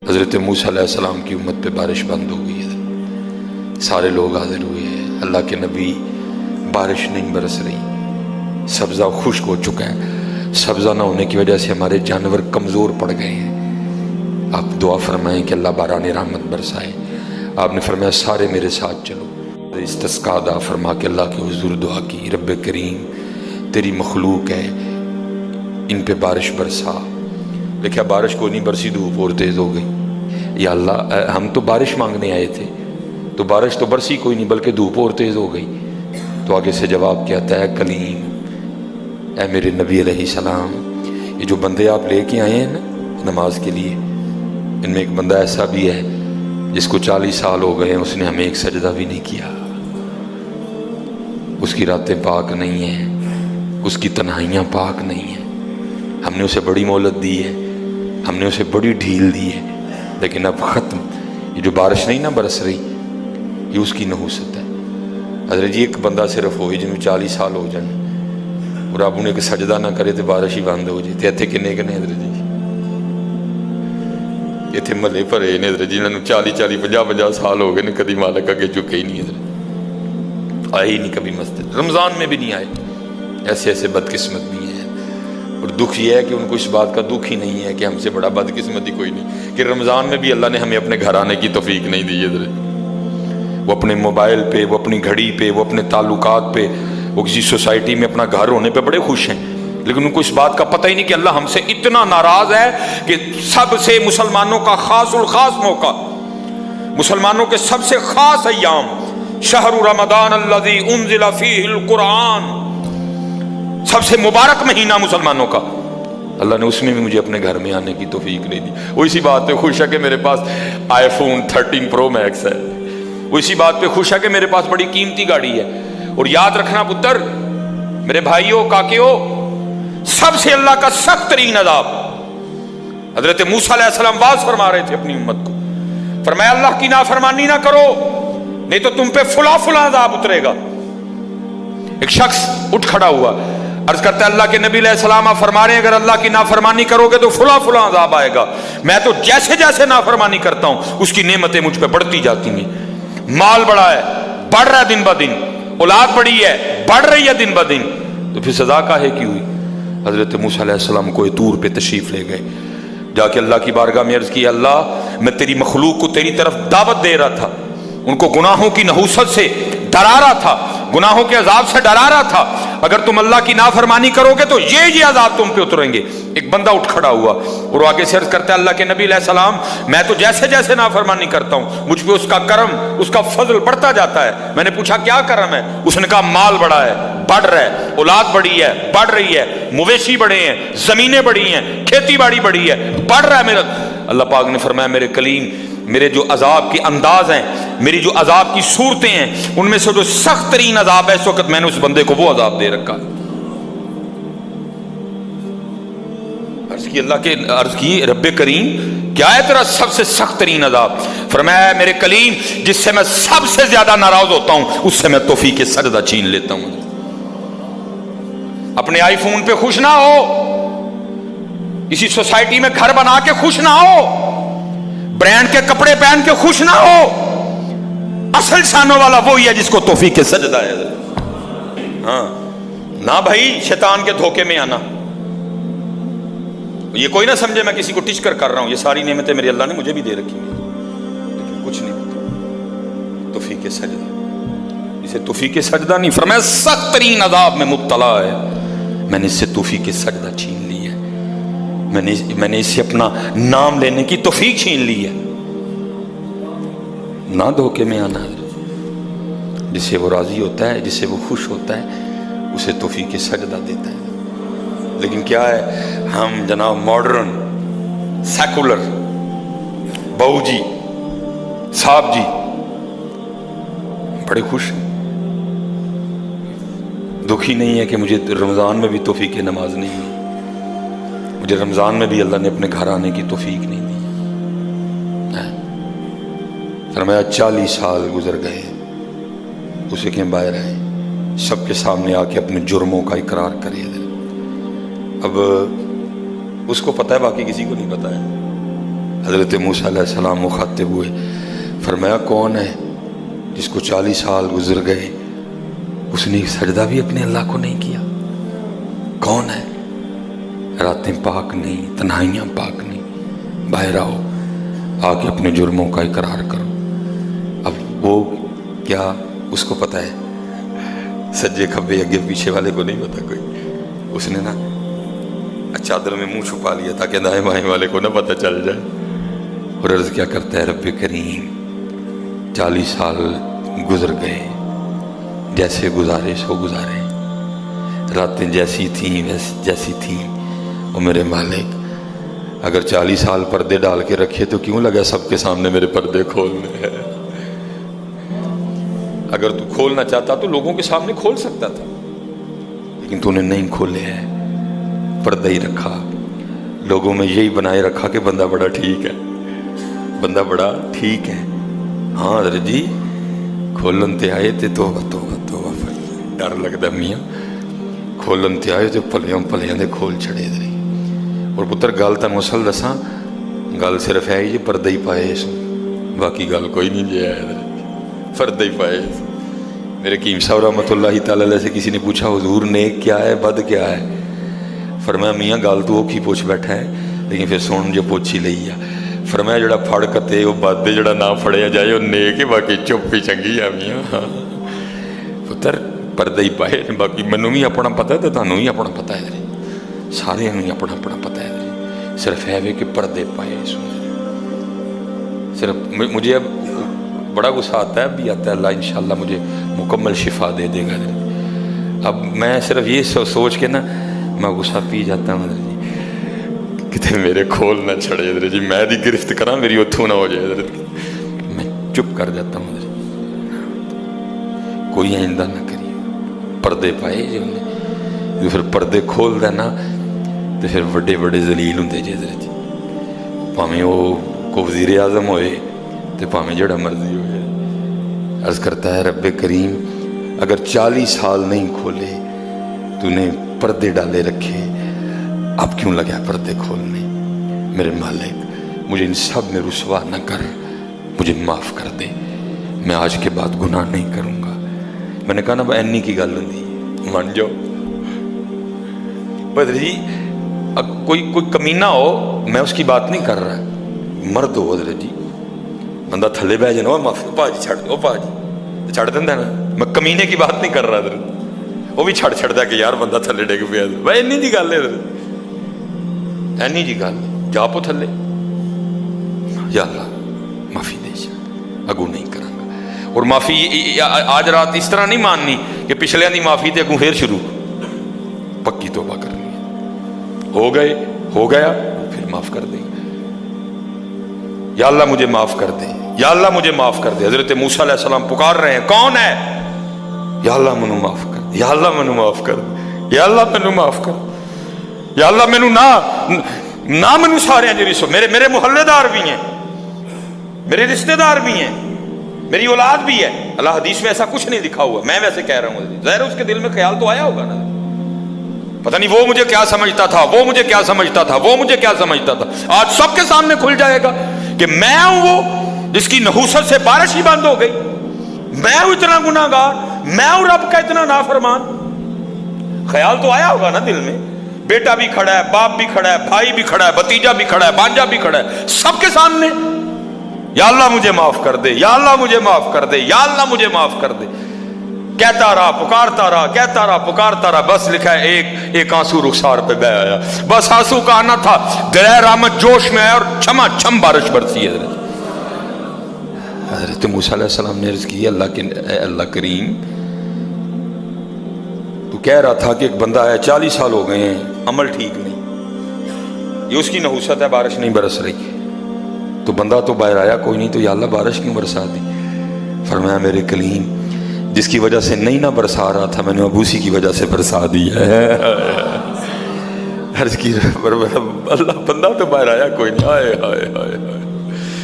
حضرت موسیٰ علیہ السلام کی امت پہ بارش بند ہو گئی ہے، سارے لوگ حاضر ہوئے ہیں، اللہ کے نبی، بارش نہیں برس رہی، سبزہ خشک ہو چکا ہے، سبزہ نہ ہونے کی وجہ سے ہمارے جانور کمزور پڑ گئے ہیں، آپ دعا فرمائیں کہ اللہ باران رحمت برسائے۔ آپ نے فرمایا سارے میرے ساتھ چلو، استسقاء ادا فرما کے اللہ کے حضور دعا کی، رب کریم تیری مخلوق ہے، ان پہ بارش برسا۔ دیکھا بارش کو نہیں برسی، دھوپ اور تیز ہو گئی۔ یا اللہ ہم تو بارش مانگنے آئے تھے، تو بارش تو برسی کوئی نہیں بلکہ دھوپ اور تیز ہو گئی۔ تو آگے سے جواب کیا آتا ہے، کلیم، اے میرے نبی علیہ السلام، یہ جو بندے آپ لے کے آئے ہیں نا نماز کے لیے، ان میں ایک بندہ ایسا بھی ہے جس کو 40 سال ہو گئے ہیں، اس نے ہمیں ایک سجدہ بھی نہیں کیا، اس کی راتیں پاک نہیں ہیں، اس کی تنہائیاں پاک نہیں ہیں، ہم نے اسے بڑی مہلت دی ہے، ہم نے اسے بڑی ڈھیل دی ہے، لیکن اب ختم۔ یہ جو بارش نہیں نہ برس رہی، یہ اس کی نحوست ہے۔ حضرت جی ایک بندہ صرف ہوئی جنہوں 40 سال ہو جائیں اور آپ انہیں ایک سجدہ نہ کرے تو بارش ہی بند ہو جائے۔ اتنے کنے کنے حضرت جی اتنے ملے پھرے نے حضرت جی، انہوں 40 50 سال ہو گئے نے، کدی مالک اگے چکے ہی نہیں، حضرت آئے ہی نہیں کبھی مسجد، رمضان میں بھی نہیں آئے۔ ایسے ایسے بدقسمت بھی ہیں، اور دکھ یہ ہے کہ ان کو اس بات کا دکھ ہی نہیں ہے کہ ہم سے بڑا بدقسمتی کوئی نہیں، کہ رمضان میں بھی اللہ نے ہمیں اپنے گھر آنے کی توفیق نہیں دی ہے۔ وہ اپنے موبائل پہ، وہ اپنی گھڑی پہ، وہ اپنے تعلقات پہ، وہ کسی سوسائٹی میں اپنا گھر ہونے پہ بڑے خوش ہیں، لیکن ان کو اس بات کا پتہ ہی نہیں کہ اللہ ہم سے اتنا ناراض ہے کہ سب سے مسلمانوں کا خاص الخاص موقع، مسلمانوں کے سب سے خاص ایام، شہر رمضان الذی انزل فیہ القرآن، سب سے مبارک مہینہ مسلمانوں کا، اللہ نے اس میں بھی مجھے اپنے گھر میں آنے کی توفیق نہیں دی۔ وہ اسی بات پہ خوش ہے کہ میرے پاس آئی فون 13 پرو میکس ہے، وہ اسی بات پہ خوش ہے کہ میرے پاس بڑی قیمتی گاڑی ہے۔ اور یاد رکھنا پتر، میرے بھائیوں، کاکیوں، سب سے اللہ کا سخت ترین عذاب، حضرت موسیٰ علیہ السلام واز فرما رہے تھے اپنی امت کو، فرمایا اللہ کی نافرمانی نہ کرو نہیں تو تم پہ فلاں فلاں عذاب اترے گا۔ ایک شخص اٹھ کھڑا ہوا، عرض کرتا ہے اللہ کے نبی علیہ السلام آپ فرما رہے ہیں اگر اللہ کی نافرمانی کرو گے تو فلاں فلاں عذاب آئے گا، میں تو جیسے جیسے نافرمانی کرتا ہوں اس کی نعمتیں مجھ پہ بڑھتی جاتی ہیں، مال بڑا ہے، بڑھ رہا ہے دن بہ دن، اولاد بڑی ہے، بڑھ رہی ہے دن بہ دن، تو پھر سزا کاہے کی ہوئی؟ حضرت موسیٰ علیہ السلام کوہ طور پہ تشریف لے گئے، جا کے اللہ کی بارگاہ میں عرض کی، اللہ میں تیری مخلوق کو تیری طرف دعوت دے رہا تھا، ان کو گناہوں کی نحوست سے ڈرا رہا تھا، گناہوں کے عذاب سے ڈرا رہا تھا، اگر تم اللہ کی نافرمانی کرو گے تو یہ عذاب تم پہ اتریں گے۔ ایک بندہ اٹھ کھڑا ہوا اور وہ آگے سے عرض کرتا ہے اللہ کے نبی علیہ السلام میں تو جیسے جیسے نافرمانی کرتا ہوں مجھ پہ اس کا کرم، اس کا فضل بڑھتا جاتا ہے۔ میں نے پوچھا کیا کرم ہے؟ اس نے کہا مال بڑا ہے، بڑھ رہا ہے، اولاد بڑی ہے، بڑھ رہی ہے، مویشی بڑے ہیں، زمینیں بڑی ہیں، کھیتی باڑی بڑی ہے، بڑھ رہا ہے میرا۔ اللہ پاک نے فرمایا میرے کلیم، میرے جو عذاب کے انداز ہیں، میری جو عذاب کی صورتیں ہیں، ان میں سے جو سخت ترین عذاب ہے اس وقت میں نے اس بندے کو وہ عذاب دے رکھا۔ عرض کی رب کریم کیا ہے تیرا سب سے سخت ترین عذاب؟ فرمایا میرے کلیم جس سے میں سب سے زیادہ ناراض ہوتا ہوں اس سے میں توفیق سجدہ چھین لیتا ہوں۔ اپنے آئی فون پہ خوش نہ ہو، کسی سوسائٹی میں گھر بنا کے خوش نہ ہو، برانڈ کے کپڑے پہن کے خوش نہ ہو، اصل شانوں والا وہی ہے جس کو توفیق سجدہ ہے۔ ہاں نہ بھائی شیطان کے دھوکے میں آنا، یہ کوئی نہ سمجھے میں کسی کو ٹچ کر رہا ہوں، یہ ساری نعمتیں میرے اللہ نے مجھے بھی دے رکھی ہیں، لیکن کچھ نہیں ہوتا توفیق سجدہ، اسے توفیق سجدہ نہیں فرمایا سخت ترین عذاب میں مبتلا ہے، میں نے اس سے توفیق سجدہ چھین لی ہے، میں نے اس سے اپنا نام لینے کی توفیق چھین لی ہے۔ نہ دھوکے میں آنا، جس سے وہ راضی ہوتا ہے، جس سے وہ خوش ہوتا ہے اسے توفیق سجدہ دیتا ہے۔ لیکن کیا ہے، ہم جناب ماڈرن سیکولر بہو جی صاحب جی بڑے خوش ہیں، دکھی نہیں ہے کہ مجھے رمضان میں بھی توفیق نماز نہیں ہے، مجھے رمضان میں بھی اللہ نے اپنے گھر آنے کی توفیق نہیں دی۔ فرمایا 40 سال گزر گئے، اسے کہ باہر آئے، سب کے سامنے آ کے اپنے جرموں کا اقرار کرے۔ اب اس کو پتہ ہے، باقی کسی کو نہیں پتہ ہے، حضرت موسیٰ علیہ السلام مخاطب ہوئے، فرمایا کون ہے جس کو 40 سال گزر گئے اس نے سجدہ بھی اپنے اللہ کو نہیں کیا؟ کون ہے؟ راتیں پاک نہیں، تنہائیاں پاک نہیں، باہر آؤ، آ کے اپنے جرموں کا اقرار کرو۔ اب وہ کیا اس کو پتہ ہے؟ سجے کھبے اگے پیچھے والے کو نہیں پتا کوئی۔ اس نے نا چادر میں منہ چھپا لیا تاکہ دائیں بائیں والے کو نہ پتہ چل جائے، اور عرض کیا کرتا ہے، رب کریم 40 سال گزر گئے، جیسے گزارے سو گزارے، راتیں جیسی تھیں جیسی تھیں، اور میرے مالک اگر 40 سال پردے ڈال کے رکھے تو کیوں لگا سب کے سامنے میرے پردے کھولنے ہیں؟ اگر تو کھولنا چاہتا تو لوگوں کے سامنے کھول سکتا تھا، لیکن تو نے نہیں کھولے ہیں، پردہ ہی رکھا، لوگوں میں یہی بنائے رکھا کہ بندہ بڑا ٹھیک ہے، بندہ بڑا ٹھیک ہے۔ ہاں حضرت جی کھولن تے آئے تے توبہ توبہ توبہ، ڈر لگتا میاں، کھولن تے آئے تے پلیاں پلیاں دے کھول چھڑے دے۔ اور پتر گل تنوں اصل دساں، گل صرف ہے یہ پردہ ہی پائے اس، باقی گل کوئی نہیں جی ہے، پردہ ہی پائے۔ میرے قیم صاحب رحمۃ اللہ تعالی علیہ سے کسی نے پوچھا حضور نیک کیا ہے بد کیا ہے؟ فرمایا میاں گل تو وہ کی پوچھ بیٹھا ہے، لیکن پھر سن جو پوچھی لئی ہے۔ فرمایا جڑا پھڑ کتے وہ بد، جڑا نہ پھڑیا جائے وہ نیک ہے، باقی چپ ہی چنگی ہے میاں۔ پتر پردہ ہی پائے، باقی منوں بھی اپنا پتہ ہے تو تانوں بھی اپنا پتہ ہے، سارے ہی اپنا اپنا پتہ ہے، صرف ہے کہ پردے پائے۔ صرف مجھے اب بڑا غصہ آتا ہے، اب بھی آتا ہے، اللہ انشاءاللہ مجھے مکمل شفا دے دے گا۔ اب میں صرف یہ سوچ کے نا میں غصہ پی جاتا ہوں حضرت جی، کتے میرے کھول نہ چھڑے حضرت جی، میں دی گرفت کرا میری اتھو نہ ہو جائے حضرت جی، میں چپ کر جاتا ہوں حضرت جی، کوئی آئندہ نہ کریے۔ پردے پائے جی انہیں، جو پھر پردے کھول دینا تو پھر بڑے بڑے ذلیل ہوں دے جی حضرت جی، پاہمیں وہ کو وزیر اعظم ہوئے تو پاہمیں جڑا مرضی ہوئے۔ عرض کرتا ہے رب کریم اگر 40 سال نہیں کھولے تو نے پردے ڈالے رکھے، اب کیوں لگا پردے کھولنے؟ میرے مالک مجھے ان سب میں رسوا نہ کر، مجھے معاف کر دے، میں آج کے بعد گناہ نہیں کروں گا۔ میں نے کہا نا اینی کی گل نہیں، مان جاؤ بدر جی، کوئی کمینہ ہو، میں اس کی بات نہیں کر رہا، مرد ہو حضرت جی، بندہ تھلے بہ جانا معافی پا جی چھڑ دو، پا جی چھڑ دینا نا، میں کمینے کی بات نہیں کر رہا حضرت، وہ بھی چھڑ دا کہ یار بندہ تھلے ڈگ پیا، بھائی اینی جی گل ہے حضرت، اینی جی گل جا پو تھلے، یا اللہ معافی دے جا، اگوں نہیں کروں گا۔ اور معافی آج رات اس طرح نہیں ماننی کہ پچھلے دی معافی تے اگوں پھر شروع، پکی توبہ کرنی ہے، ہو گئے ہو گیا پھر معاف کر دیں، یا اللہ مجھے معاف کر دے، یا اللہ مجھے معاف کر دے۔ حضرت موسیٰ علیہ السلام پکار رہے ہیں، کون ہے؟ یا اللہ منو معاف کر دے، یا اللہ منو معاف کر دے، یا اللہ منو معاف کر دے، یا اللہ منو نہ منو سارے ہیں جی، میرے محلے دار بھی ہیں، میرے رشتہ دار بھی ہیں، میری اولاد بھی ہے۔ اللہ حدیث میں ایسا کچھ نہیں لکھا ہوا، میں ویسے کہہ رہا ہوں، ظاہر اس کے دل میں خیال تو آیا ہوگا نا، پتہ نہیں وہ مجھے کیا سمجھتا تھا، وہ مجھے کیا سمجھتا تھا، وہ مجھے کیا سمجھتا تھا۔ آج سب کے سامنے کھل جائے گا کہ میں ہوں وہ جس کی نحوست سے بارش ہی بند ہو گئی، میں ہوں اتنا گناہ گار، میں ہوں رب کا اتنا نافرمان۔ خیال تو آیا ہوگا نا دل میں، بیٹا بھی کھڑا ہے، باپ بھی کھڑا ہے، بھائی بھی کھڑا ہے، بھتیجا بھی کھڑا ہے، بانجا بھی کھڑا ہے، سب کے سامنے یا اللہ مجھے معاف کر دے، یا اللہ مجھے معاف کر دے، یا اللہ مجھے معاف کر دے، کہتا رہا پکارتا رہا، کہتا رہا پکارتا رہا، بس لکھا ہے ایک آنسو رخسار پہ بہ آیا، بس آنسو کا آنا تھا، درہ رحمت جوش میں آیا اور چھما چھم بارش برسی ہے۔ حضرت موسیٰ علیہ السلام نے عرض کی، اللہ کریم تو کہہ رہا تھا کہ ایک بندہ ہے 40 سال ہو گئے ہیں، عمل ٹھیک نہیں، یہ اس کی نحوست ہے، بارش نہیں برس رہی، تو بندہ تو باہر آیا کوئی نہیں، تو یا اللہ بارش کیوں برسا دی؟ فرمایا میرے کلیم جس کی وجہ سے نہیں نہ برسا رہا تھا، میں نے اب اسی کی وجہ سے برسا دی ہے۔ عرض کی اللہ بندہ تو باہر آیا کوئی نہیں، آئے ہائے ہائے ہائے،